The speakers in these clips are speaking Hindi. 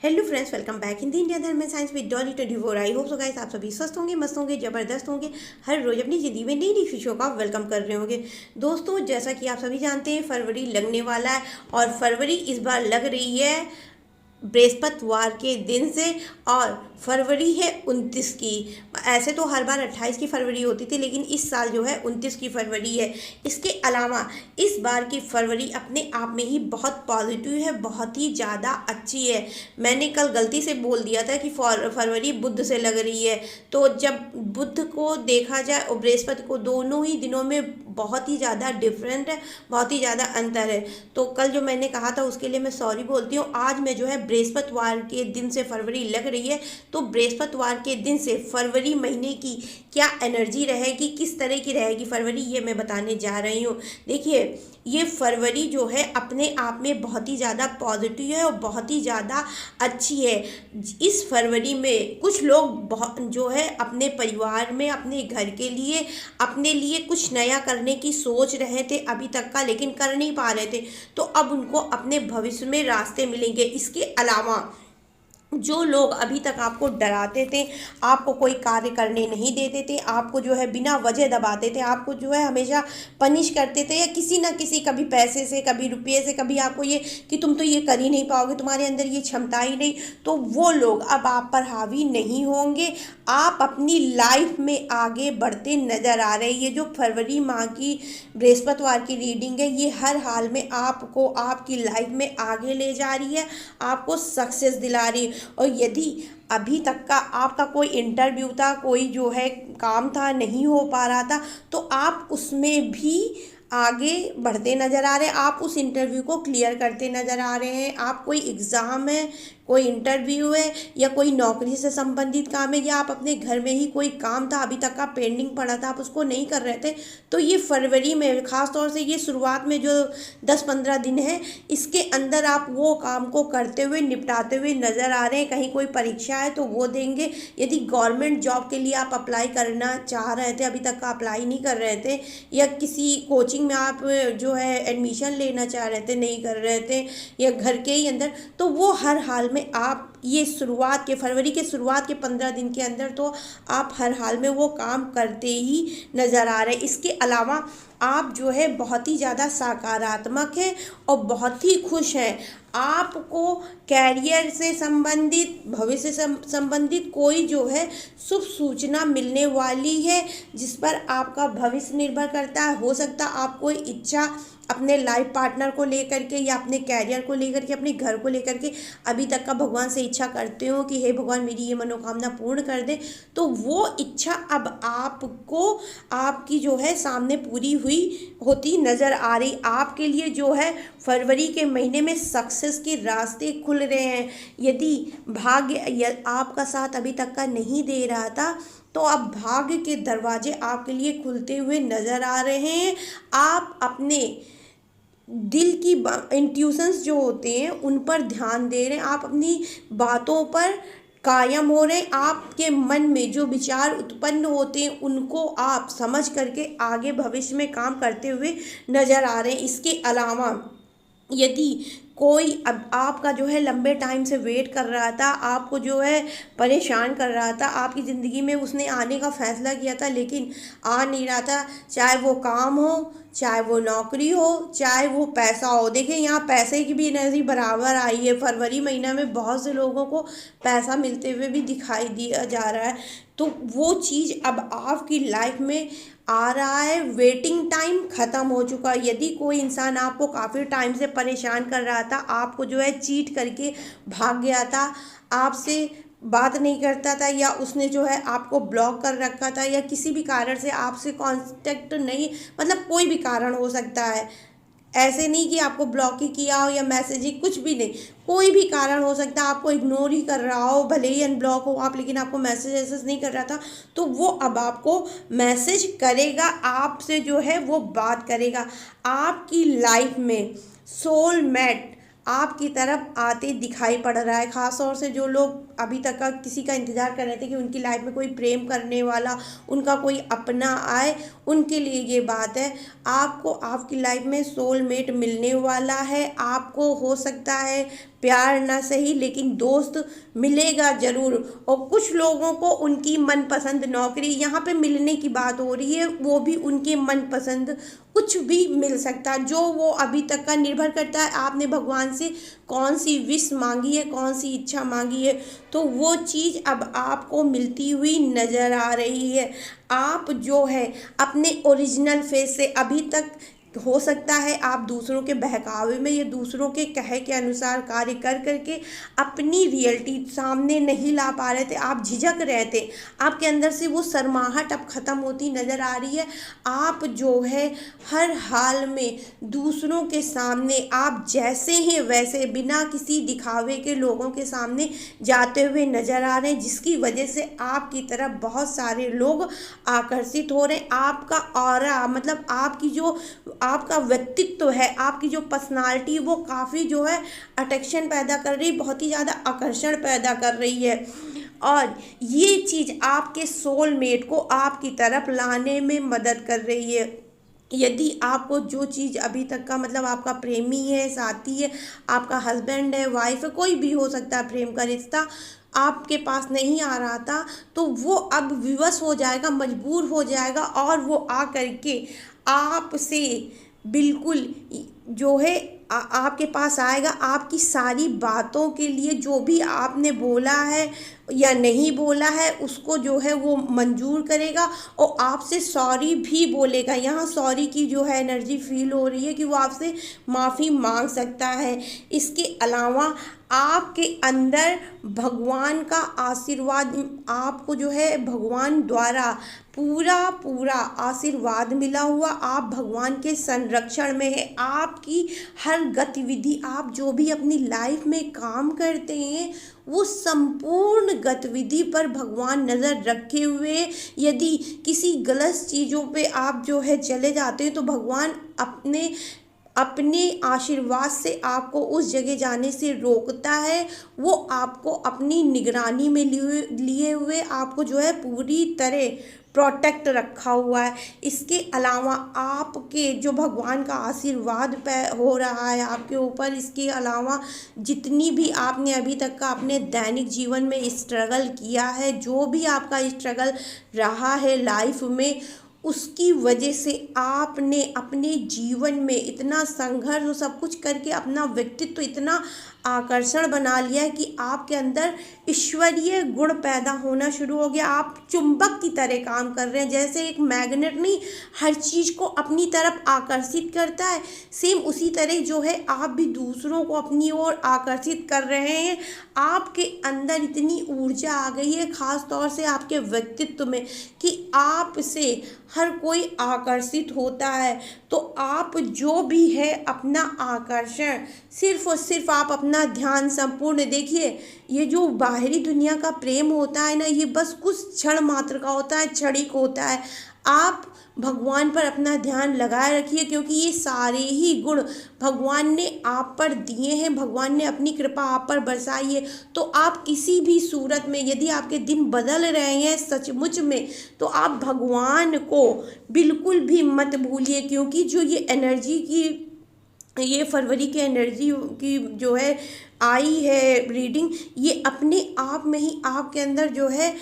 Hello friends, welcome back in the India धर्म में science with Dolly 24। I hope so guys आप सभी स्वस्थ होंगे, मस्त होंगे, ज़बरदस्त होंगे। हर रोज अपनी ज़िंदगी में नई नई खुशियों का वेलकम कर रहे होंगे। दोस्तों, जैसा कि आप सभी जानते हैं, फरवरी लगने वाला है और फरवरी इस बार लग रही है बृहस्पतिवार के दिन से। और फरवरी है 29 की। ऐसे तो हर बार 28 की फरवरी होती थी, लेकिन इस साल जो है 29 की फरवरी है। इसके अलावा इस बार की फरवरी अपने आप में ही बहुत पॉजिटिव है, बहुत ही ज़्यादा अच्छी है। मैंने कल गलती से बोल दिया था कि फरवरी बुध से लग रही है, तो जब बुध को देखा जाए और बृहस्पति को, दोनों ही दिनों में बहुत ही ज़्यादा डिफरेंट है, बहुत ही ज़्यादा अंतर है। तो कल जो मैंने कहा था उसके लिए मैं सॉरी बोलती हूँ। आज मैं जो है बृहस्पतिवार के दिन से फरवरी लग रही है, तो बृहस्पतिवार के दिन से फरवरी महीने की क्या एनर्जी रहेगी, किस तरह की रहेगी फरवरी, ये मैं बताने जा रही हूँ। देखिए, ये फरवरी जो है अपने आप में बहुत ही ज़्यादा पॉजिटिव है और बहुत ही ज़्यादा अच्छी है। इस फरवरी में कुछ लोग बहुत जो है अपने परिवार में, अपने घर के लिए, अपने लिए कुछ नया करने की सोच रहे थे अभी तक का, लेकिन कर नहीं पा रहे थे। तो अब उनको अपने भविष्य में रास्ते मिलेंगे। इसके अलावा जो लोग अभी तक आपको डराते थे, आपको कोई कार्य करने नहीं देते थे, आपको जो है बिना वजह दबाते थे, आपको जो है हमेशा पनिश करते थे, या किसी ना किसी, कभी पैसे से, कभी रुपये से, कभी आपको ये कि तुम तो ये कर ही नहीं पाओगे, तुम्हारे अंदर ये क्षमता ही नहीं, तो वो लोग अब आप पर हावी नहीं होंगे। आप अपनी लाइफ में आगे बढ़ते नजर आ रहे हैं। ये जो फरवरी माह की बृहस्पतिवार की रीडिंग है, ये हर हाल में आपको आपकी लाइफ में आगे ले जा रही है, आपको सक्सेस दिला रही है। और यदि अभी तक का आपका कोई इंटरव्यू था, कोई जो है काम था, नहीं हो पा रहा था, तो आप उसमें भी आगे बढ़ते नज़र आ रहे हैं, आप उस इंटरव्यू को क्लियर करते नज़र आ रहे हैं। आप कोई एग्ज़ाम है, कोई इंटरव्यू है, या कोई नौकरी से संबंधित काम है, या आप अपने घर में ही कोई काम था अभी तक का पेंडिंग पड़ा था, आप उसको नहीं कर रहे थे, तो ये फरवरी में ख़ास तौर से ये शुरुआत में जो 10-15 दिन है, इसके अंदर आप वो काम को करते हुए, निपटाते हुए नज़र आ रहे हैं। कहीं कोई परीक्षा है तो वो देंगे। यदि गवर्नमेंट जॉब के लिए आप अप्लाई करना चाह रहे थे, अभी तक का अप्लाई नहीं कर रहे थे, या किसी कोचिंग में आप जो है एडमिशन लेना चाह रहे थे, नहीं कर रहे थे, या घर के ही अंदर, तो वो हर हाल में आप ये शुरुआत के फरवरी के शुरुआत के 15 दिन के अंदर तो आप हर हाल में वो काम करते ही नज़र आ रहे हैं। इसके अलावा आप जो है बहुत ही ज़्यादा सकारात्मक हैं और बहुत ही खुश हैं। आपको कैरियर से संबंधित, भविष्य से संबंधित कोई जो है शुभ सूचना मिलने वाली है, जिस पर आपका भविष्य निर्भर करता है। हो सकता है आप कोई इच्छा अपने लाइफ पार्टनर को लेकर के, या अपने कैरियर को लेकर के, अपने घर को लेकर के अभी तक का भगवान से इच्छा करते हो कि हे भगवान मेरी ये मनोकामना पूर्ण कर दे, तो वो इच्छा अब आपको, आपकी जो है सामने पूरी हुई होती नज़र आ रही। आपके लिए जो है फरवरी के महीने में सक्सेस के रास्ते खुल रहे हैं। यदि भाग्य आपका साथ अभी तक का नहीं दे रहा था, तो अब भाग्य के दरवाजे आपके लिए खुलते हुए नज़र आ रहे हैं। आप अपने दिल की इंट्यूशंस जो होते हैं उन पर ध्यान दे रहे हैं, आप अपनी बातों पर कायम हो रहे हैं। आपके मन में जो विचार उत्पन्न होते हैं उनको आप समझ करके आगे भविष्य में काम करते हुए नज़र आ रहे हैं। इसके अलावा यदि कोई अब आपका जो है लंबे टाइम से वेट कर रहा था, आपको जो है परेशान कर रहा था, आपकी ज़िंदगी में उसने आने का फ़ैसला किया था लेकिन आ नहीं रहा था, चाहे वो काम हो, चाहे वो नौकरी हो, चाहे वो पैसा हो। देखिए, यहाँ पैसे की भी एनर्जी बराबर आई है। फरवरी महीना में बहुत से लोगों को पैसा मिलते हुए भी दिखाई दिया जा रहा है, तो वो चीज़ अब आपकी लाइफ में आ रहा है। वेटिंग टाइम ख़त्म हो चुका है। यदि कोई इंसान आपको काफ़ी टाइम से परेशान कर रहा था, आपको जो है चीट करके भाग गया था, आपसे बात नहीं करता था, या उसने जो है आपको ब्लॉक कर रखा था, या किसी भी कारण से आपसे कांटेक्ट नहीं, मतलब कोई भी कारण हो सकता है, ऐसे नहीं कि आपको ब्लॉक ही किया हो या मैसेज ही, कुछ भी नहीं, कोई भी कारण हो सकता है, आपको इग्नोर ही कर रहा हो, भले ही अनब्लॉक हो आप, लेकिन आपको मैसेज ऐसे नहीं कर रहा था, तो वो अब आपको मैसेज करेगा, आपसे जो है वो बात करेगा। आपकी लाइफ में सोलमेट आपकी तरफ आते दिखाई पड़ रहा है। ख़ास तौर से जो लोग अभी तक का किसी का इंतज़ार कर रहे थे कि उनकी लाइफ में कोई प्रेम करने वाला, उनका कोई अपना आए, उनके लिए ये बात है। आपको आपकी लाइफ में सोलमेट मिलने वाला है। आपको हो सकता है प्यार ना सही लेकिन दोस्त मिलेगा ज़रूर। और कुछ लोगों को उनकी मनपसंद नौकरी, यहाँ पे मिलने की बात हो रही है, वो भी उनके मनपसंद कुछ भी मिल सकता है, जो वो अभी तक का निर्भर करता है आपने भगवान से कौन सी विश मांगी है, कौन सी इच्छा मांगी है, तो वो चीज़ अब आपको मिलती हुई नज़र आ रही है। आप जो है अपने ओरिजिनल फेस से अभी तक, हो सकता है आप दूसरों के बहकावे में या दूसरों के कहे के अनुसार कार्य कर करके अपनी रियलिटी सामने नहीं ला पा रहे थे, आप झिझक रहे थे, आपके अंदर से वो शर्माहट अब ख़त्म होती नज़र आ रही है। आप जो है हर हाल में दूसरों के सामने आप जैसे हैं वैसे बिना किसी दिखावे के लोगों के सामने जाते हुए नज़र आ रहे हैं, जिसकी वजह से आपकी तरफ बहुत सारे लोग आकर्षित हो रहे हैं। आपका ऑरा, मतलब आपकी जो आपका व्यक्तित्व है, आपकी जो पर्सनालिटी, वो काफ़ी जो है अट्रैक्शन पैदा कर रही, बहुत ही ज़्यादा आकर्षण पैदा कर रही है। और ये चीज़ आपके सोलमेट को आपकी तरफ लाने में मदद कर रही है। यदि आपको जो चीज़ अभी तक का, मतलब आपका प्रेमी है, साथी है, आपका हस्बैंड है, वाइफ है, कोई भी हो सकता है, प्रेम का रिश्ता आपके पास नहीं आ रहा था, तो वो अब विवश हो जाएगा, मजबूर हो जाएगा और वो आ करके आपसे बिल्कुल जो है आपके पास आएगा। आपकी सारी बातों के लिए, जो भी आपने बोला है या नहीं बोला है, उसको जो है वो मंजूर करेगा और आपसे सॉरी भी बोलेगा। यहाँ सॉरी की जो है एनर्जी फील हो रही है कि वो आपसे माफ़ी मांग सकता है। इसके अलावा आपके अंदर भगवान का आशीर्वाद, आपको जो है भगवान द्वारा पूरा पूरा आशीर्वाद मिला हुआ, आप भगवान के संरक्षण में है। आपकी हर गतिविधि, आप जो भी अपनी लाइफ में काम करते हैं, वो संपूर्ण गतिविधि पर भगवान नज़र रखे हुए। यदि किसी गलत चीज़ों पे आप जो है चले जाते हैं, तो भगवान अपने आशीर्वाद से आपको उस जगह जाने से रोकता है। वो आपको अपनी निगरानी में लिए हुए आपको जो है पूरी तरह प्रोटेक्ट रखा हुआ है। इसके अलावा आपके जो भगवान का आशीर्वाद हो रहा है आपके ऊपर, इसके अलावा जितनी भी आपने अभी तक का अपने दैनिक जीवन में स्ट्रगल किया है, जो भी आपका स्ट्रगल रहा है लाइफ में, उसकी वजह से आपने अपने जीवन में इतना संघर्ष और सब कुछ करके अपना व्यक्तित्व इतना आकर्षण बना लिया है कि आपके अंदर ईश्वरीय गुण पैदा होना शुरू हो गया। आप चुंबक की तरह काम कर रहे हैं, जैसे एक मैग्नेट नहीं हर चीज़ को अपनी तरफ आकर्षित करता है, सेम उसी तरह जो है आप भी दूसरों को अपनी ओर आकर्षित कर रहे हैं। आपके अंदर इतनी ऊर्जा आ गई है, ख़ास तौर से आपके व्यक्तित्व में, कि आपसे हर कोई आकर्षित होता है। तो आप जो भी है अपना आकर्षण, सिर्फ और सिर्फ आप अपना ध्यान संपूर्ण देखिए। ये जो बाहरी दुनिया का प्रेम होता है ना, ये बस कुछ क्षण मात्र का होता है, क्षणिक होता है। आप भगवान पर अपना ध्यान लगाए रखिए, क्योंकि ये सारे ही गुण भगवान ने आप पर दिए हैं, भगवान ने अपनी कृपा आप पर बरसाई है। तो आप किसी भी सूरत में, यदि आपके दिन बदल रहे हैं सचमुच में, तो आप भगवान को बिल्कुल भी मत भूलिए, क्योंकि जो ये एनर्जी की, ये फरवरी के एनर्जी की जो है आई है रीडिंग, ये अपने आप में ही आपके अंदर जो है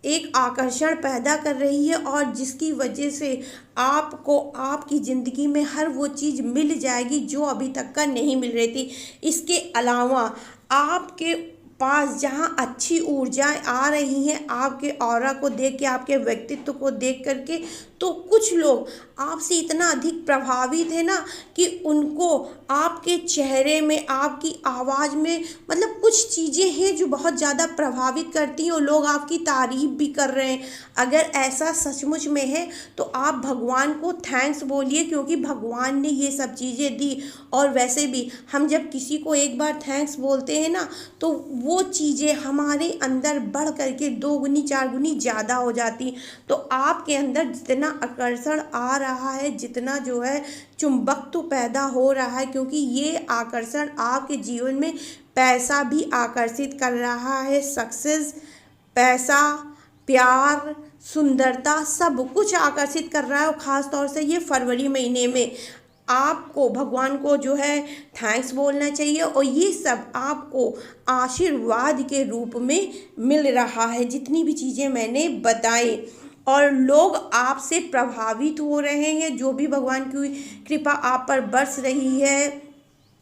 एक आकर्षण पैदा कर रही है, और जिसकी वजह से आपको आपकी ज़िंदगी में हर वो चीज़ मिल जाएगी जो अभी तक का नहीं मिल रही थी। इसके अलावा आपके पास जहाँ अच्छी ऊर्जाएं आ रही हैं आपके ऑरा को देख के, आपके व्यक्तित्व को देख करके, तो कुछ लोग आपसे इतना अधिक प्रभावित है ना कि उनको आपके चेहरे में, आपकी आवाज़ में, मतलब कुछ चीज़ें हैं जो बहुत ज़्यादा प्रभावित करती हैं, और लोग आपकी तारीफ़ भी कर रहे हैं। अगर ऐसा सचमुच में है तो आप भगवान को थैंक्स बोलिए, क्योंकि भगवान ने ये सब चीज़ें दी। और वैसे भी हम जब किसी को एक बार थैंक्स बोलते हैं ना, तो वो चीज़ें हमारे अंदर बढ़ करके 2 गुनी 4 गुनी ज़्यादा हो जाती। तो आपके अंदर जितना आकर्षण आ रहा है, जितना जो है चुंबकत्व पैदा हो रहा है, क्योंकि ये आकर्षण आपके जीवन में पैसा भी आकर्षित कर रहा है। सक्सेस, पैसा, प्यार, सुंदरता, सब कुछ आकर्षित कर रहा है। और ख़ास तौर से ये फरवरी महीने में आपको भगवान को जो है थैंक्स बोलना चाहिए, और ये सब आपको आशीर्वाद के रूप में मिल रहा है, जितनी भी चीज़ें मैंने बताई। और लोग आपसे प्रभावित हो रहे हैं, जो भी भगवान की कृपा आप पर बरस रही है।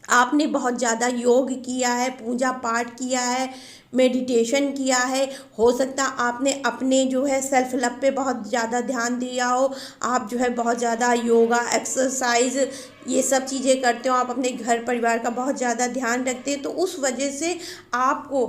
आपने बहुत ज़्यादा योग किया है, पूजा पाठ किया है, मेडिटेशन किया है, हो सकता है आपने अपने जो है सेल्फ लव पे बहुत ज़्यादा ध्यान दिया हो। आप जो है बहुत ज़्यादा योगा, एक्सरसाइज, ये सब चीज़ें करते हो, आप अपने घर परिवार का बहुत ज़्यादा ध्यान रखते हैं, तो उस वजह से आपको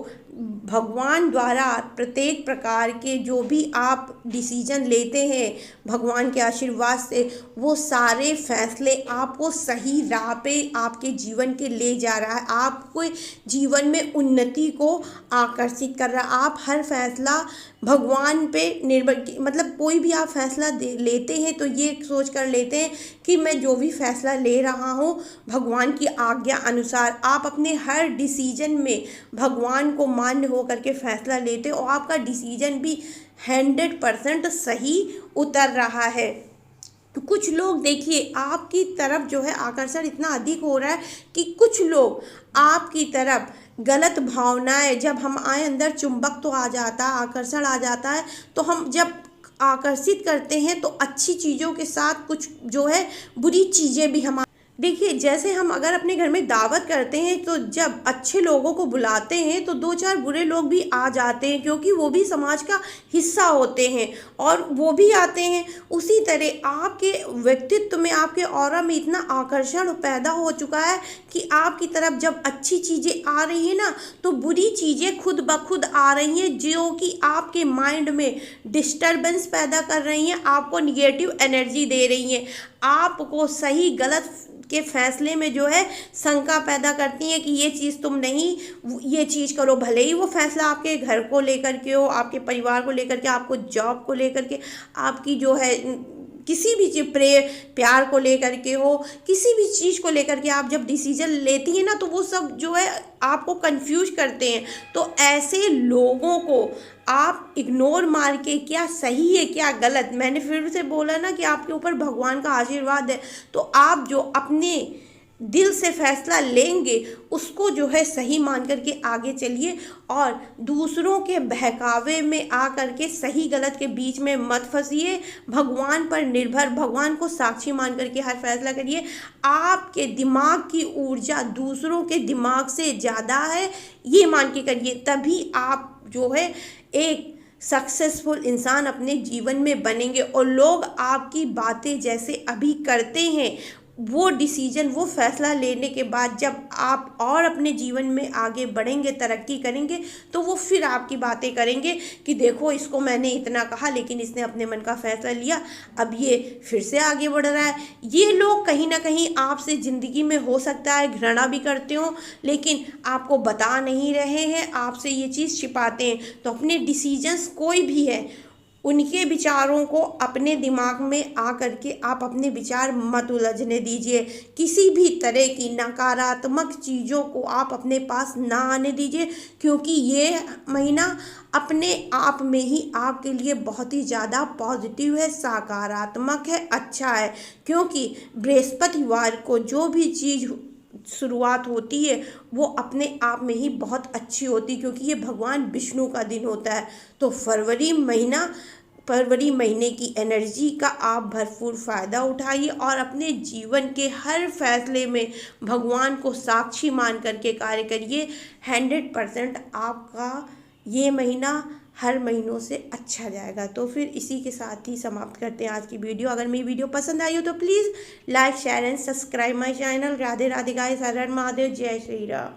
भगवान द्वारा प्रत्येक प्रकार के जो भी आप डिसीजन लेते हैं भगवान के आशीर्वाद से, वो सारे फैसले आपको सही राह पे आपके जीवन के ले जा रहा है, आपको जीवन में उन्नति को आकर्षित कर रहा है। आप हर फैसला भगवान पे निर्भर, मतलब कोई भी आप फैसला लेते हैं तो ये सोच कर लेते हैं कि मैं जो भी फैसला ले रहा हूँ भगवान की आज्ञा अनुसार। आप अपने हर डिसीजन में भगवान को मान्य होकर के फैसला लेते हो, और आपका डिसीजन भी 100% सही उतर रहा है। तो कुछ लोग देखिए आपकी तरफ जो है आकर्षण इतना अधिक हो रहा है कि कुछ लोग आपकी तरफ गलत भावनाएं, जब हम आए अंदर चुंबक तो आ जाता है, आकर्षण आ जाता है, तो हम जब आकर्षित करते हैं तो अच्छी चीज़ों के साथ कुछ जो है बुरी चीज़ें भी हम देखिए, जैसे हम अगर अपने घर में दावत करते हैं तो जब अच्छे लोगों को बुलाते हैं तो 2-4 बुरे लोग भी आ जाते हैं, क्योंकि वो भी समाज का हिस्सा होते हैं और वो भी आते हैं। उसी तरह आपके व्यक्तित्व में, आपके ऑरा में इतना आकर्षण पैदा हो चुका है कि आपकी तरफ जब अच्छी चीज़ें आ रही है ना, तो बुरी चीज़ें खुद ब खुद आ रही हैं, जो कि आपके माइंड में डिस्टर्बेंस पैदा कर रही हैं, आपको निगेटिव एनर्जी दे रही हैं, आपको सही गलत के फैसले में जो है शंका पैदा करती हैं कि ये चीज़ तुम नहीं, ये चीज़ करो। भले ही वो फैसला आपके घर को लेकर के हो, आपके परिवार को लेकर के, आपको जॉब को लेकर के, आपकी जो है किसी भी चीज़, प्यार को लेकर के हो, किसी भी चीज़ को लेकर के आप जब डिसीजन लेती हैं ना, तो वो सब जो है आपको कंफ्यूज करते हैं। तो ऐसे लोगों को आप इग्नोर मार के, क्या सही है क्या गलत, मैंने फिर से बोला ना कि आपके ऊपर भगवान का आशीर्वाद है, तो आप जो अपने दिल से फैसला लेंगे उसको जो है सही मान करके आगे चलिए, और दूसरों के बहकावे में आ करके सही गलत के बीच में मत फंसिए। भगवान पर निर्भर, भगवान को साक्षी मान करके हर फैसला करिए। आपके दिमाग की ऊर्जा दूसरों के दिमाग से ज़्यादा है, ये मान के करिए, तभी आप जो है एक सक्सेसफुल इंसान अपने जीवन में बनेंगे। और लोग आपकी बातें जैसे अभी करते हैं, वो डिसीजन, वो फैसला लेने के बाद जब आप और अपने जीवन में आगे बढ़ेंगे, तरक्की करेंगे, तो वो फिर आपकी बातें करेंगे कि देखो इसको मैंने इतना कहा लेकिन इसने अपने मन का फैसला लिया, अब ये फिर से आगे बढ़ रहा है। ये लोग कहीं ना कहीं आपसे ज़िंदगी में हो सकता है घृणा भी करते हो, लेकिन आपको बता नहीं रहे हैं, आपसे ये चीज़ छिपाते हैं। तो अपने डिसीजंस कोई भी है, उनके विचारों को अपने दिमाग में आ करके आप अपने विचार मत उलझने दीजिए। किसी भी तरह की नकारात्मक चीज़ों को आप अपने पास ना आने दीजिए, क्योंकि ये महीना अपने आप में ही आपके लिए बहुत ही ज़्यादा पॉजिटिव है, सकारात्मक है, अच्छा है। क्योंकि बृहस्पतिवार को जो भी चीज़ शुरुआत होती है वो अपने आप में ही बहुत अच्छी होती है, क्योंकि ये भगवान विष्णु का दिन होता है। तो फरवरी महीने की एनर्जी का आप भरपूर फ़ायदा उठाइए और अपने जीवन के हर फैसले में भगवान को साक्षी मान करके कार्य करिए। 100% आपका ये महीना हर महीनों से अच्छा जाएगा। तो फिर इसी के साथ ही समाप्त करते हैं आज की वीडियो। अगर मेरी वीडियो पसंद आई हो तो please like, share and subscribe my channel. Radhe Radhe guys, हर हर महादेव, जय श्री राम।